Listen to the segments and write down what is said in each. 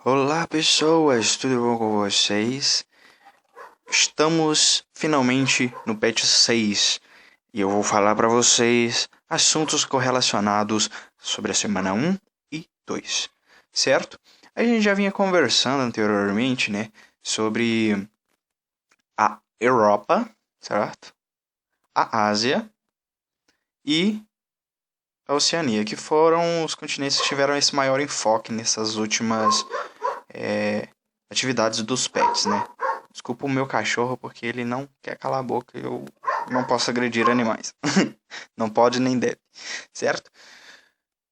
Olá pessoas, tudo bom com vocês? Estamos finalmente no patch 6 e eu vou falar para vocês assuntos correlacionados sobre a semana 1 e 2, certo? A gente já vinha conversando anteriormente, né, sobre a Europa, certo? A Ásia e a Oceania, que foram os continentes que tiveram esse maior enfoque nessas últimas atividades dos pets, né? Desculpa o meu cachorro porque ele não quer calar a boca e eu não posso agredir animais. Não pode nem deve, certo?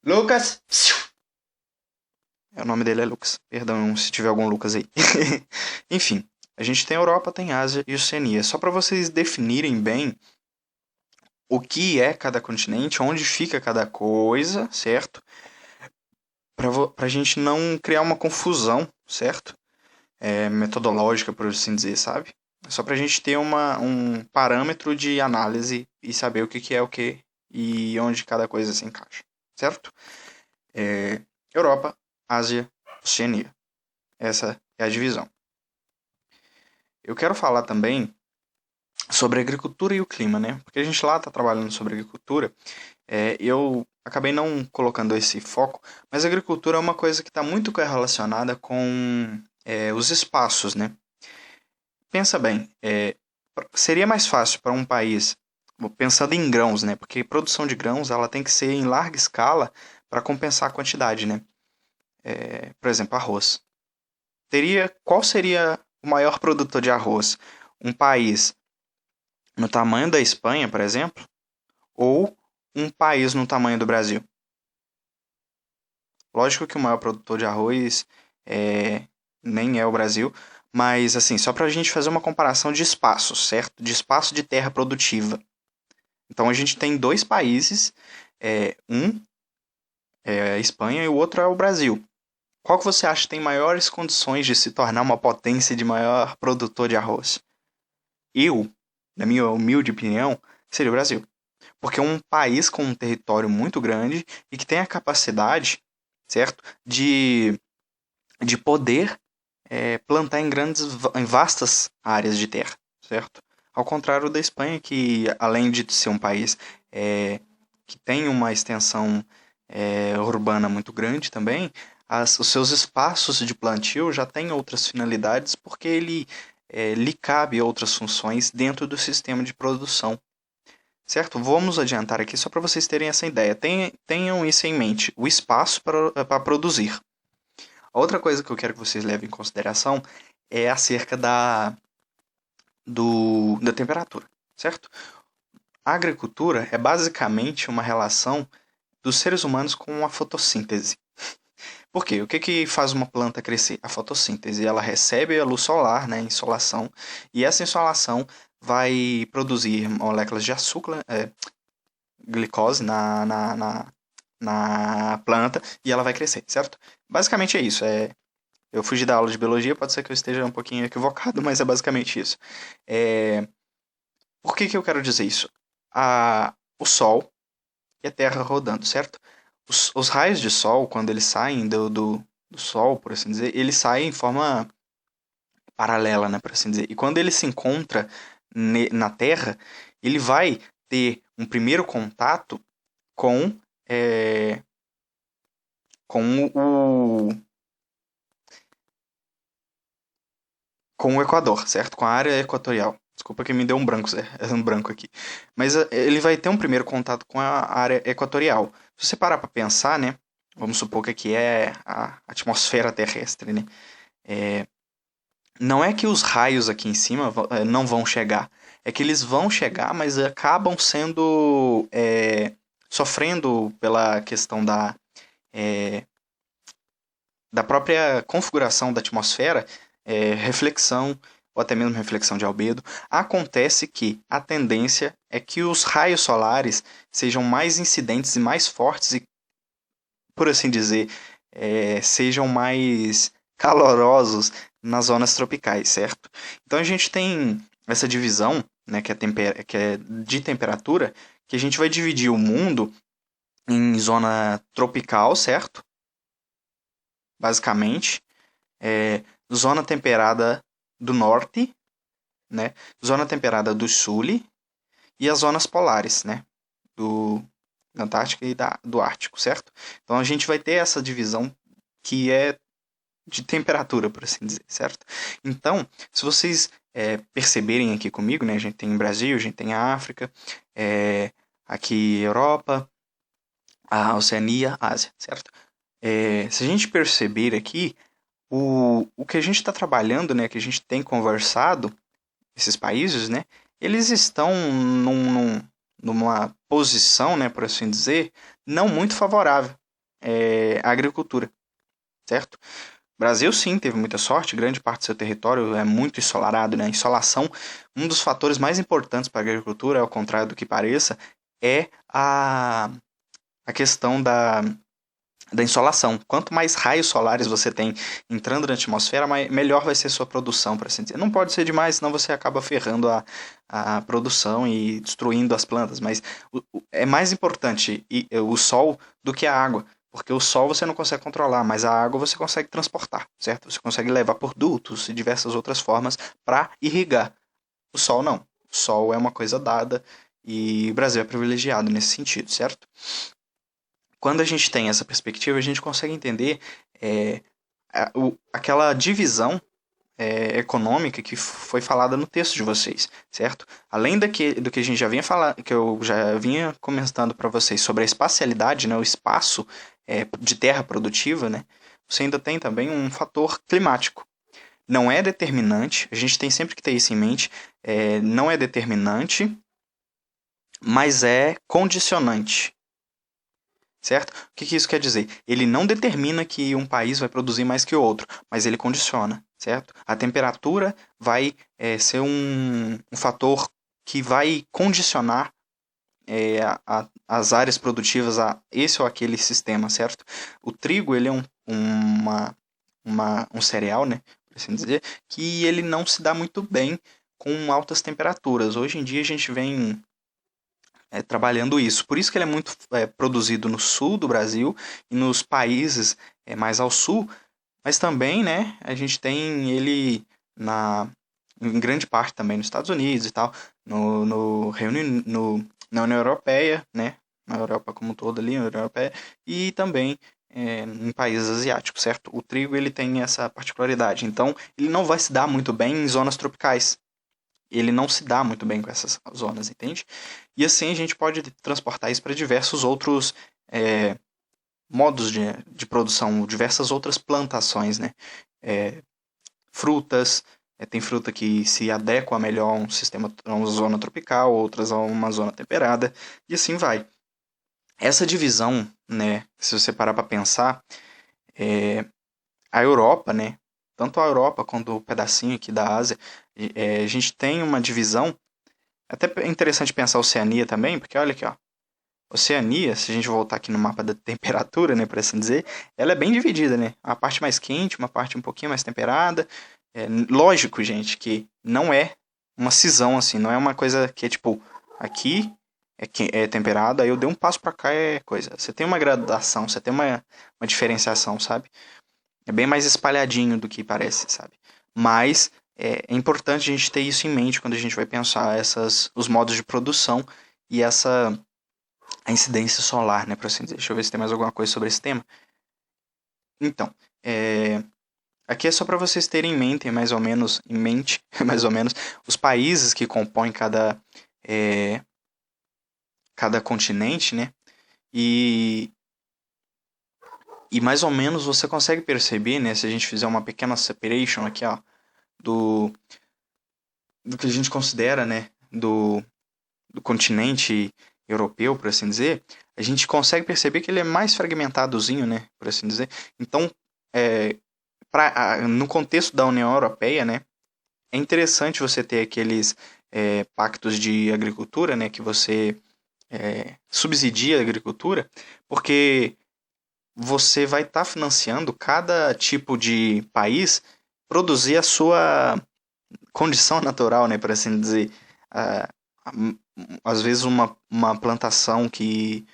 Lucas! O nome dele é Lucas. Perdão se tiver algum Lucas aí. Enfim, a gente tem Europa, tem Ásia e Oceania. Só para vocês definirem bem o que é cada continente, onde fica cada coisa, certo? Pra gente não criar uma confusão, certo? Metodológica, por assim dizer, sabe? Só pra gente ter um parâmetro de análise e saber o que é o que e onde cada coisa se encaixa, certo? Europa, Ásia, Oceania. Essa é a divisão. Eu quero falar também sobre a agricultura e o clima, né? Porque a gente lá está trabalhando sobre agricultura. Eu acabei não colocando esse foco, mas a agricultura é uma coisa que está muito correlacionada com os espaços, né? Pensa bem, seria mais fácil para um país, pensando em grãos, né? Porque produção de grãos ela tem que ser em larga escala para compensar a quantidade, né? Por exemplo, arroz. Qual seria o maior produtor de arroz? Um país no tamanho da Espanha, por exemplo, ou um país no tamanho do Brasil? Lógico que o maior produtor de arroz nem é o Brasil, mas assim, só para a gente fazer uma comparação de espaço, certo? De espaço de terra produtiva. Então a gente tem dois países, um é a Espanha e o outro é o Brasil. Qual que você acha que tem maiores condições de se tornar uma potência de maior produtor de arroz? Eu, na minha humilde opinião, seria o Brasil. Porque é um país com um território muito grande e que tem a capacidade, certo, de poder plantar em vastas áreas de terra, certo? Ao contrário da Espanha, que além de ser um país que tem uma extensão urbana muito grande também, os seus espaços de plantio já têm outras finalidades porque lhe cabe outras funções dentro do sistema de produção. Certo? Vamos adiantar aqui só para vocês terem essa ideia. Tenham isso em mente, o espaço para produzir. A outra coisa que eu quero que vocês levem em consideração é acerca da temperatura, certo? A agricultura é basicamente uma relação dos seres humanos com a fotossíntese. Por quê? O que faz uma planta crescer? A fotossíntese. Ela recebe a luz solar, né, a insolação, e essa insolação vai produzir moléculas de açúcar, glicose na planta, e ela vai crescer, certo? Basicamente é isso. Eu fugi da aula de biologia, pode ser que eu esteja um pouquinho equivocado, mas é basicamente isso. Por que eu quero dizer isso? O Sol e a Terra rodando, certo? Os raios de Sol, quando eles saem do Sol, por assim dizer, eles saem em forma paralela, né, por assim dizer. E quando ele se encontra na Terra, ele vai ter um primeiro contato com, é, com o Equador, certo? Com a área equatorial. Desculpa que me deu um branco, um branco aqui. Mas ele vai ter um primeiro contato com a área equatorial. Se você parar para pensar, né? Vamos supor que aqui é a atmosfera terrestre, né? Não é que os raios aqui em cima não vão chegar. É que eles vão chegar, mas acabam sendo sofrendo pela questão da própria configuração da atmosfera, reflexão ou até mesmo reflexão de albedo. Acontece que a tendência é que os raios solares sejam mais incidentes e mais fortes e, por assim dizer, sejam mais calorosos nas zonas tropicais, certo? Então a gente tem essa divisão, né, que é de temperatura, que a gente vai dividir o mundo em zona tropical, certo? Basicamente. zona temperada do norte, né? Zona temperada do sul e as zonas polares, né? Da Antártica e do Ártico, certo? Então a gente vai ter essa divisão que é de temperatura, por assim dizer, certo? Então, se vocês perceberem aqui comigo, né? A gente tem Brasil, a gente tem a África, aqui Europa, a Oceania, a Ásia, certo? Se a gente perceber aqui, o que a gente está trabalhando, né? Que a gente tem conversado, esses países, né? Eles estão numa posição, né? Por assim dizer, não muito favorável à agricultura, certo? O Brasil, sim, teve muita sorte, grande parte do seu território é muito ensolarado, né? A insolação, um dos fatores mais importantes para a agricultura, ao contrário do que pareça, é a questão da insolação. Quanto mais raios solares você tem entrando na atmosfera, melhor vai ser sua produção, por assim dizer. Não pode ser demais, senão você acaba ferrando a produção e destruindo as plantas, mas é mais importante o sol do que a água. Porque o sol você não consegue controlar, mas a água você consegue transportar, certo? Você consegue levar por dutos e diversas outras formas para irrigar. O sol não. O sol é uma coisa dada e o Brasil é privilegiado nesse sentido, certo? Quando a gente tem essa perspectiva, a gente consegue entender aquela divisão econômica que foi falada no texto de vocês, certo? Além do que a gente já vinha falando, que eu já vinha comentando para vocês sobre a espacialidade, né, o espaço de terra produtiva, né, você ainda tem também um fator climático. Não é determinante, a gente tem sempre que ter isso em mente, não é determinante, mas é condicionante. Certo? O que isso quer dizer? Ele não determina que um país vai produzir mais que o outro, mas ele condiciona, certo? A temperatura vai ser um fator que vai condicionar as áreas produtivas a esse ou aquele sistema, certo? O trigo, ele é um cereal, né, por assim dizer, que ele não se dá muito bem com altas temperaturas. Hoje em dia a gente vem trabalhando isso. Por isso que ele é muito produzido no sul do Brasil e nos países mais ao sul, mas também, né, a gente tem ele em grande parte também nos Estados Unidos e tal, na União Europeia, né, na Europa como um todo ali, na União Europeia, e também em países asiáticos, certo? O trigo ele tem essa particularidade, então ele não vai se dar muito bem em zonas tropicais. Ele não se dá muito bem com essas zonas, entende? E assim a gente pode transportar isso para diversos outros modos de produção, diversas outras plantações, né? Frutas, tem fruta que se adequa melhor a um sistema, a uma zona tropical, outras a uma zona temperada, e assim vai. Essa divisão, né, se você parar para pensar, a Europa, né, tanto a Europa quanto o pedacinho aqui da Ásia, a gente tem uma divisão. Até é interessante pensar a Oceania também, porque olha aqui, ó. Oceania, se a gente voltar aqui no mapa da temperatura, né, por assim dizer, ela é bem dividida, né? Uma parte mais quente, uma parte um pouquinho mais temperada. Lógico, gente, que não é uma cisão assim, não é uma coisa que é tipo, aqui é temperado, aí eu dei um passo para cá é coisa. Você tem uma gradação, você tem uma diferenciação, sabe? É bem mais espalhadinho do que parece, sabe? Mas é importante a gente ter isso em mente quando a gente vai pensar os modos de produção e a incidência solar, né, por assim dizer. Deixa eu ver se tem mais alguma coisa sobre esse tema. Então, aqui é só para vocês terem em mente, mais ou menos, os países que compõem cada continente, né? E mais ou menos você consegue perceber, né, se a gente fizer uma pequena separation aqui, ó, do que a gente considera, né, do continente europeu, por assim dizer, a gente consegue perceber que ele é mais fragmentadozinho, né, por assim dizer. Então, no contexto da União Europeia, né, é interessante você ter aqueles pactos de agricultura, né, que você subsidia a agricultura, porque você vai estar financiando cada tipo de país produzir a sua condição natural, né, por assim dizer. Às vezes uma plantação de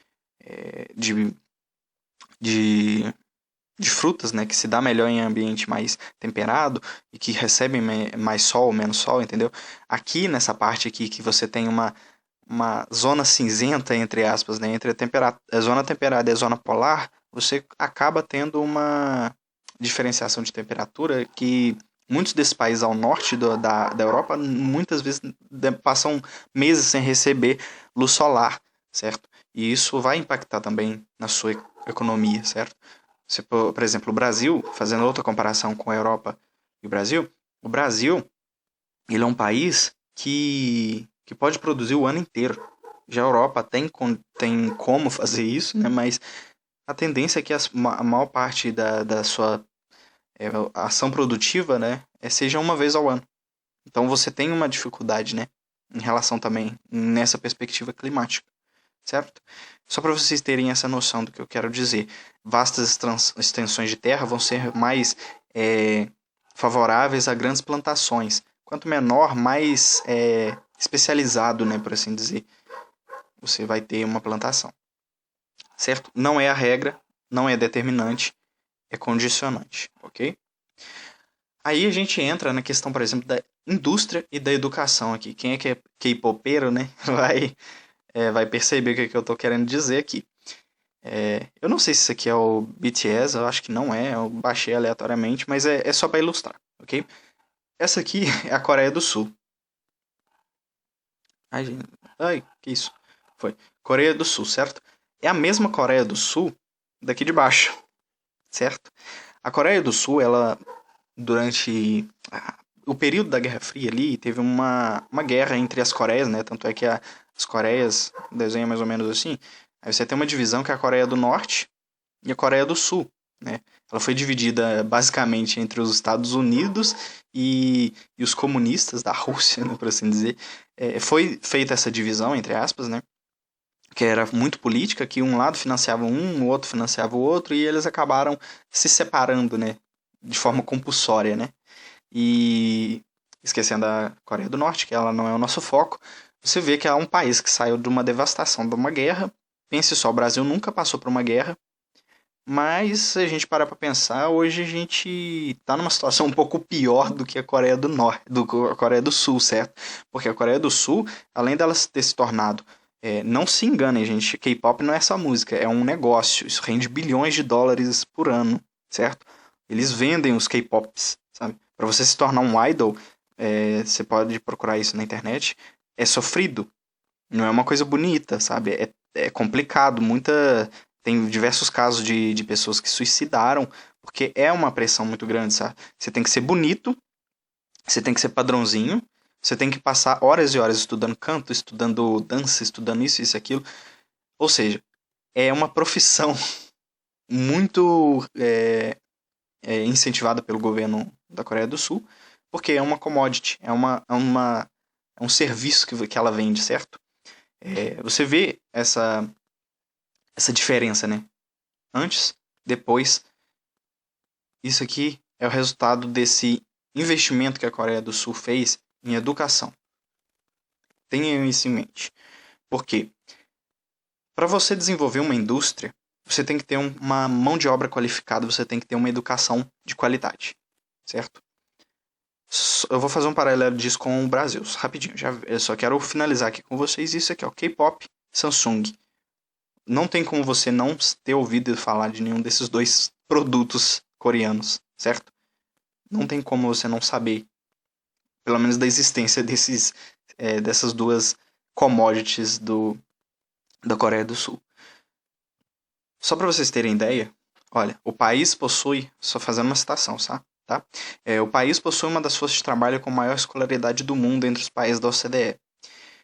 de frutas, né, que se dá melhor em ambiente mais temperado e que recebem mais sol, menos sol, entendeu? Aqui nessa parte aqui que você tem uma zona cinzenta, entre aspas, né, entre a zona temperada e a zona polar, você acaba tendo uma diferenciação de temperatura que muitos desses países ao norte da Europa muitas vezes passam meses sem receber luz solar, certo? E isso vai impactar também na sua economia, certo? Se, por exemplo, o Brasil, fazendo outra comparação com a Europa e o Brasil, ele é um país que pode produzir o ano inteiro. Já a Europa tem como fazer isso, né? Mas a tendência é que a maior parte da sua ação produtiva, né, seja uma vez ao ano. Então você tem uma dificuldade, né, em relação também nessa perspectiva climática, certo? Só para vocês terem essa noção do que eu quero dizer, vastas extensões de terra vão ser mais favoráveis a grandes plantações. Quanto menor, mais especializado, né, por assim dizer, você vai ter uma plantação, certo? Não é a regra, não é determinante, é condicionante, ok? Aí a gente entra na questão, por exemplo, da indústria e da educação aqui. Quem é que é K-popeiro, né, vai perceber o que eu tô querendo dizer aqui. Eu não sei se isso aqui é o BTS, eu acho que não é, eu baixei aleatoriamente, mas é só para ilustrar, ok? Essa aqui é a Coreia do Sul. Ai, que isso? Foi. Coreia do Sul, certo? É a mesma Coreia do Sul daqui de baixo, certo? A Coreia do Sul, ela, durante o período da Guerra Fria ali, teve uma guerra entre as Coreias, né? Tanto é que as Coreias desenham mais ou menos assim. Aí você tem uma divisão que é a Coreia do Norte e a Coreia do Sul, né? Ela foi dividida basicamente entre os Estados Unidos e os comunistas da Rússia, né, por assim dizer. Foi feita essa divisão, entre aspas, né? Que era muito política, que um lado financiava o outro financiava o outro, e eles acabaram se separando, né? De forma compulsória, né? E esquecendo a Coreia do Norte, que ela não é o nosso foco, você vê que é um país que saiu de uma devastação, de uma guerra. Pense só, o Brasil nunca passou por uma guerra, mas se a gente parar para pensar, hoje a gente está numa situação um pouco pior do que a Coreia do Norte, do que a Coreia do Sul, certo? Porque a Coreia do Sul, além dela ter se tornado, não se enganem, gente, K-pop não é só música, é um negócio, isso rende bilhões de dólares por ano, certo? Eles vendem os K-pops, sabe? Para você se tornar um idol, você pode procurar isso na internet, é sofrido, não é uma coisa bonita, sabe? É complicado, tem diversos casos de pessoas que suicidaram, porque é uma pressão muito grande, sabe? Você tem que ser bonito, você tem que ser padrãozinho, você tem que passar horas e horas estudando canto, estudando dança, estudando isso, aquilo. Ou seja, é uma profissão muito incentivada pelo governo da Coreia do Sul, porque é uma commodity, é um serviço que ela vende, certo? Você vê essa diferença, né? Antes, depois. Isso aqui é o resultado desse investimento que a Coreia do Sul fez em educação. Tenha isso em mente. Por quê? Para você desenvolver uma indústria, você tem que ter uma mão de obra qualificada, você tem que ter uma educação de qualidade, certo? Eu vou fazer um paralelo disso com o Brasil, rapidinho. Eu só quero finalizar aqui com vocês isso aqui, ó, K-pop, Samsung. Não tem como você não ter ouvido falar de nenhum desses dois produtos coreanos, certo? Não tem como você não saber, pelo menos da existência dessas duas commodities da Coreia do Sul. Só para vocês terem ideia, olha, o país possui, só fazendo uma citação, tá? O país possui uma das forças de trabalho com maior escolaridade do mundo entre os países da OCDE.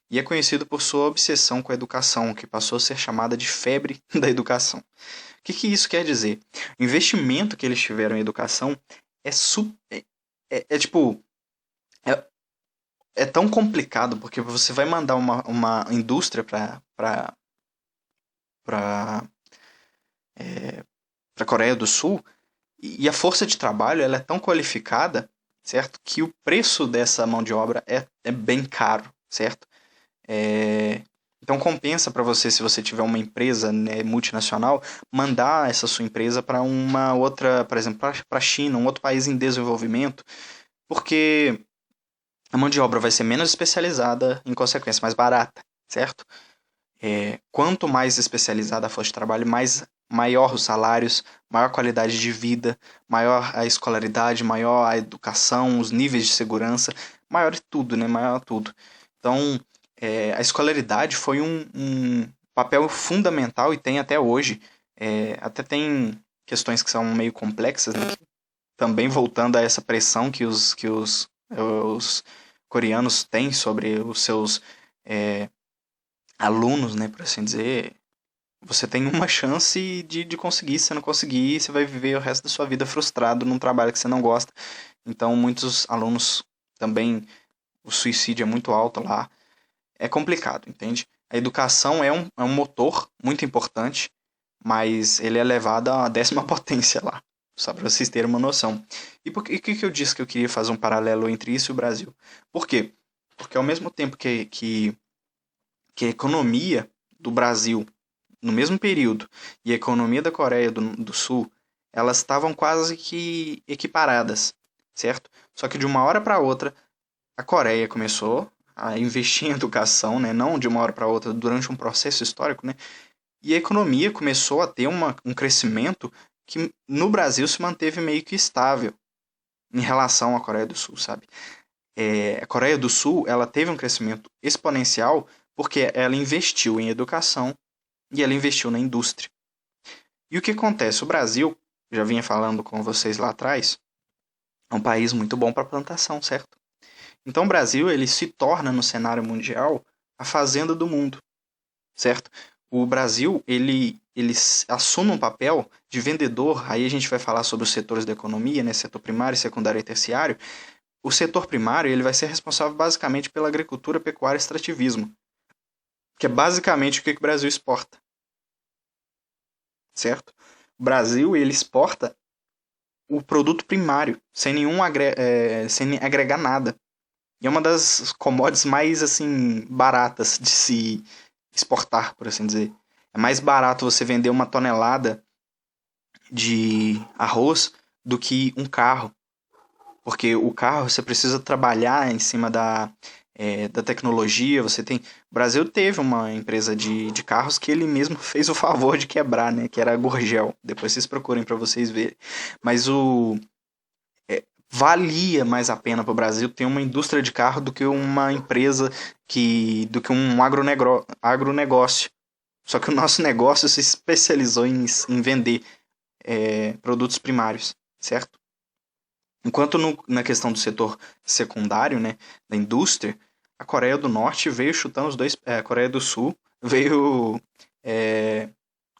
E é conhecido por sua obsessão com a educação, que passou a ser chamada de febre da educação. O que isso quer dizer? O investimento que eles tiveram em educação é tão complicado, porque você vai mandar uma indústria para a Coreia do Sul, e a força de trabalho ela é tão qualificada, certo? Que o preço dessa mão de obra é bem caro, certo? Então compensa para você, se você tiver uma empresa, né, multinacional, mandar essa sua empresa para uma outra, por exemplo, para a China, um outro país em desenvolvimento, porque a mão de obra vai ser menos especializada, em consequência, mais barata, certo? Quanto mais especializada a força de trabalho, maior os salários, maior a qualidade de vida, maior a escolaridade, maior a educação, os níveis de segurança, maior tudo, né? Maior tudo. Então, a escolaridade foi um papel fundamental e tem até hoje. Até tem questões que são meio complexas, né? Também voltando a essa pressão que os coreanos têm sobre os seus alunos, né, por assim dizer. Você tem uma chance de conseguir. Se você não conseguir, você vai viver o resto da sua vida frustrado num trabalho que você não gosta. Então, muitos alunos também, o suicídio é muito alto lá. É complicado, entende? A educação é um motor muito importante, mas ele é levado à 10ª potência lá. Só para vocês terem uma noção. E por que eu disse que eu queria fazer um paralelo entre isso e o Brasil? Por quê? Porque ao mesmo tempo que a economia do Brasil, no mesmo período, e a economia da Coreia do Sul, elas estavam quase que equiparadas, certo? Só que de uma hora para outra, a Coreia começou a investir em educação, né? Não de uma hora para outra, durante um processo histórico, né? E a economia começou a ter um crescimento que no Brasil se manteve meio que estável em relação à Coreia do Sul, sabe? A Coreia do Sul, ela teve um crescimento exponencial porque ela investiu em educação e ela investiu na indústria. E o que acontece? O Brasil, já vinha falando com vocês lá atrás, é um país muito bom para plantação, certo? Então o Brasil, ele se torna no cenário mundial a fazenda do mundo, certo? O Brasil, ele assume um papel de vendedor. Aí a gente vai falar sobre os setores da economia, né? Setor primário, secundário e terciário. O setor primário, ele vai ser responsável basicamente pela agricultura, pecuária e extrativismo, que é basicamente o que o Brasil exporta, certo? O Brasil, ele exporta o produto primário, sem agregar nada. E é uma das commodities mais, assim, baratas de se exportar, por assim dizer. É mais barato você vender uma tonelada de arroz do que um carro. Porque o carro você precisa trabalhar em cima da tecnologia. O Brasil teve uma empresa de carros que ele mesmo fez o favor de quebrar, né? Que era a Gurgel. Depois vocês procurem para vocês verem. Mas valia mais a pena para o Brasil ter uma indústria de carro do que uma empresa do que um agronegócio. Só que o nosso negócio se especializou em vender produtos primários, certo? Enquanto na questão do setor secundário, né, da indústria, a Coreia do Norte veio chutando a Coreia do Sul veio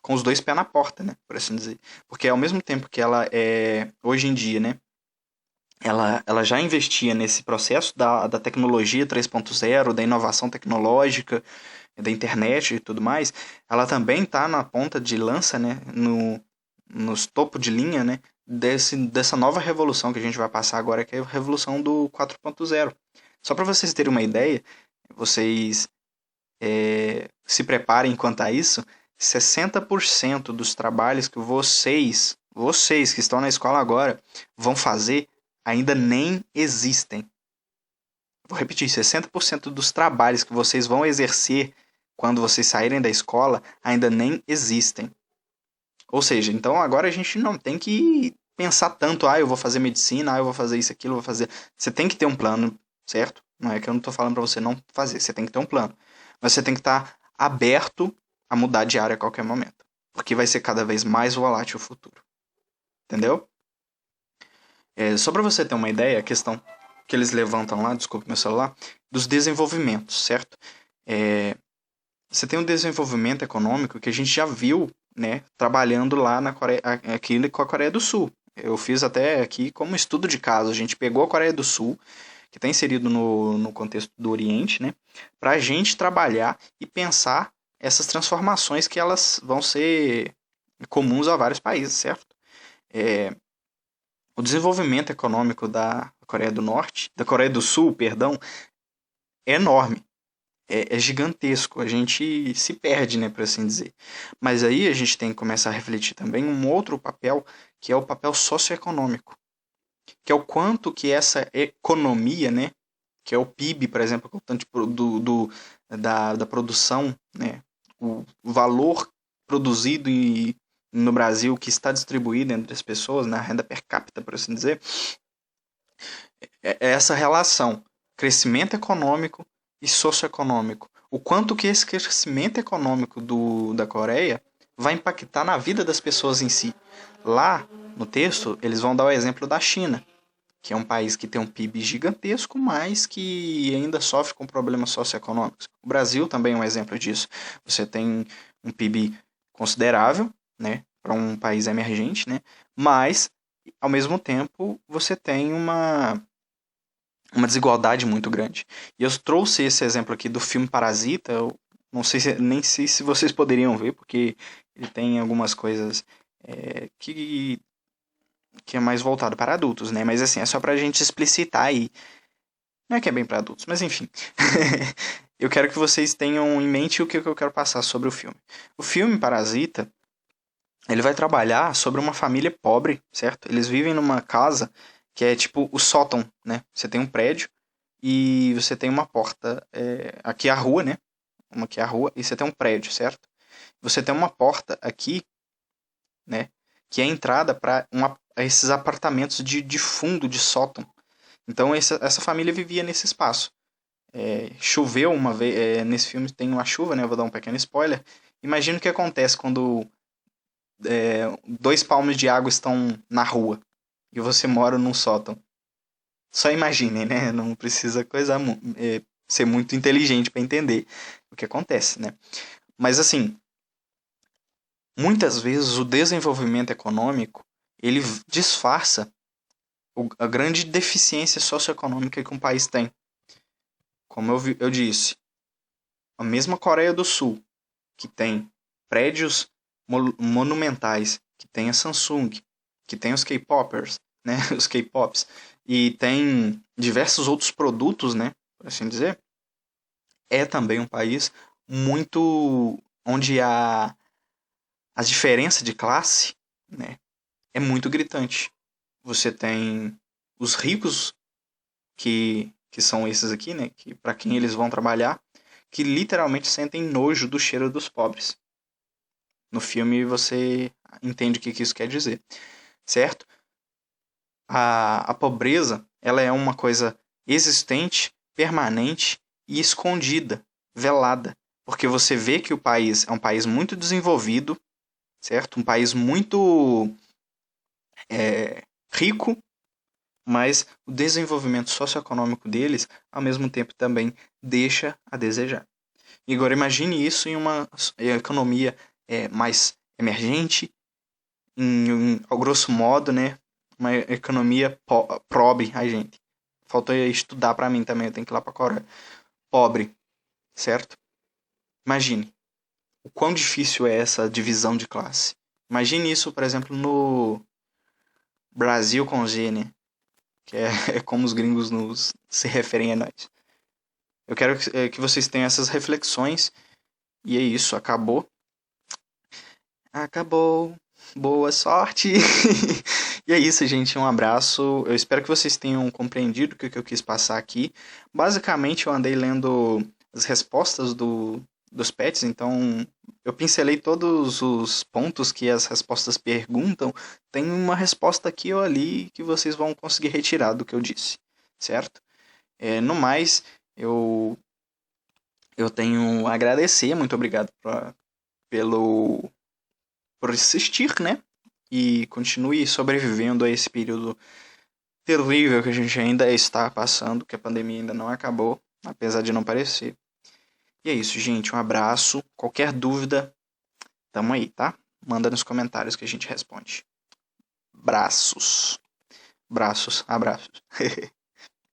com os dois pés na porta, né, por assim dizer. Porque ao mesmo tempo que ela hoje em dia, né, ela já investia nesse processo da tecnologia 3.0, da inovação tecnológica, da internet e tudo mais, ela também está na ponta de lança, né, nos topo de linha, né, dessa nova revolução que a gente vai passar agora, que é a revolução do 4.0. Só para vocês terem uma ideia, vocês se preparem quanto a isso, 60% dos trabalhos que vocês que estão na escola agora, vão fazer, ainda nem existem. Vou repetir, 60% dos trabalhos que vocês vão exercer quando vocês saírem da escola ainda nem existem. Ou seja, então agora a gente não tem que pensar tanto, eu vou fazer medicina, eu vou fazer isso, aquilo, eu vou fazer... Você tem que ter um plano, certo? Não é que eu não estou falando para você não fazer, você tem que ter um plano. Mas você tem que estar aberto a mudar de área a qualquer momento. Porque vai ser cada vez mais volátil o futuro. Entendeu? Só para você ter uma ideia, a questão que eles levantam lá, desculpe meu celular, dos desenvolvimentos, certo? Você tem um desenvolvimento econômico que a gente já viu, né, trabalhando lá na Coreia, aqui com a Coreia do Sul. Eu fiz até aqui como estudo de caso. A gente pegou a Coreia do Sul, que está inserido no contexto do Oriente, né, para a gente trabalhar e pensar essas transformações que elas vão ser comuns a vários países, certo? O desenvolvimento econômico da Coreia do Norte, da Coreia do Sul, perdão, é enorme. é gigantesco, a gente se perde, né, por assim dizer. Mas aí a gente tem que começar a refletir também um outro papel, que é o papel socioeconômico, que é o quanto que essa economia, né, que é o PIB, por exemplo, que é o tanto da produção, né, o valor produzido no Brasil que está distribuído entre as pessoas, na renda per capita, por assim dizer, é essa relação crescimento econômico e socioeconômico. O quanto que esse crescimento econômico da Coreia vai impactar na vida das pessoas em si. Lá, no texto, eles vão dar o exemplo da China, que é um país que tem um PIB gigantesco, mas que ainda sofre com problemas socioeconômicos. O Brasil também é um exemplo disso. Você tem um PIB considerável, né, para um país emergente, né, mas, ao mesmo tempo, você tem uma desigualdade muito grande. E eu trouxe esse exemplo aqui do filme Parasita, eu não sei nem sei se vocês poderiam ver, porque ele tem algumas coisas que é mais voltado para adultos, né? Mas assim, é só pra gente explicitar aí. Não é que é bem para adultos, mas enfim. Eu quero que vocês tenham em mente o que eu quero passar sobre o filme. O filme Parasita, ele vai trabalhar sobre uma família pobre, certo? Eles vivem numa casa que é tipo o sótão, né? Você tem um prédio e você tem uma porta. Aqui é a rua, né? Uma aqui é a rua e você tem um prédio, certo? Você tem uma porta aqui, né? Que é a entrada para esses apartamentos de fundo, de sótão. Então essa família vivia nesse espaço. Choveu uma vez. Nesse filme tem uma chuva, né? Eu vou dar um pequeno spoiler. Imagina o que acontece quando 2 palmos de água estão na rua e você mora num sótão. Só imaginem, né? Não precisa ser muito inteligente para entender o que acontece, né? Mas assim, muitas vezes o desenvolvimento econômico ele disfarça a grande deficiência socioeconômica que um país tem. Como eu disse, a mesma Coreia do Sul, que tem prédios monumentais, que tem a Samsung, que tem os K-popers, né, os K-pops, e tem diversos outros produtos, né, por assim dizer, é também um país muito onde a diferença de classe, né, é muito gritante. Você tem os ricos que são esses aqui, né, que para quem eles vão trabalhar, que literalmente sentem nojo do cheiro dos pobres. No filme você entende o que isso quer dizer, certo? A pobreza, ela é uma coisa existente, permanente e escondida, velada, porque você vê que o país é um país muito desenvolvido, certo? Um país muito rico, mas o desenvolvimento socioeconômico deles, ao mesmo tempo, também deixa a desejar. E agora imagine isso em uma economia mais emergente, ao grosso modo, né? Uma economia pobre. Ai, gente, faltou estudar para mim também, eu tenho que ir lá para Coreia. Pobre, certo? Imagine o quão difícil é essa divisão de classe. Imagine isso, por exemplo, no Brasil com G, né? Que é como os gringos se referem a nós. Eu quero que vocês tenham essas reflexões. E é isso, acabou. Acabou. Boa sorte. E é isso, gente. Um abraço. Eu espero que vocês tenham compreendido o que eu quis passar aqui. Basicamente, eu andei lendo as respostas dos pets, então eu pincelei todos os pontos que as respostas perguntam. Tem uma resposta aqui ou ali que vocês vão conseguir retirar do que eu disse, certo? No mais, eu tenho a agradecer. Muito obrigado por assistir, né? E continue sobrevivendo a esse período terrível que a gente ainda está passando, que a pandemia ainda não acabou, apesar de não parecer. E é isso, gente. Um abraço. Qualquer dúvida, tamo aí, tá? Manda nos comentários que a gente responde. Braços. Braços, abraços.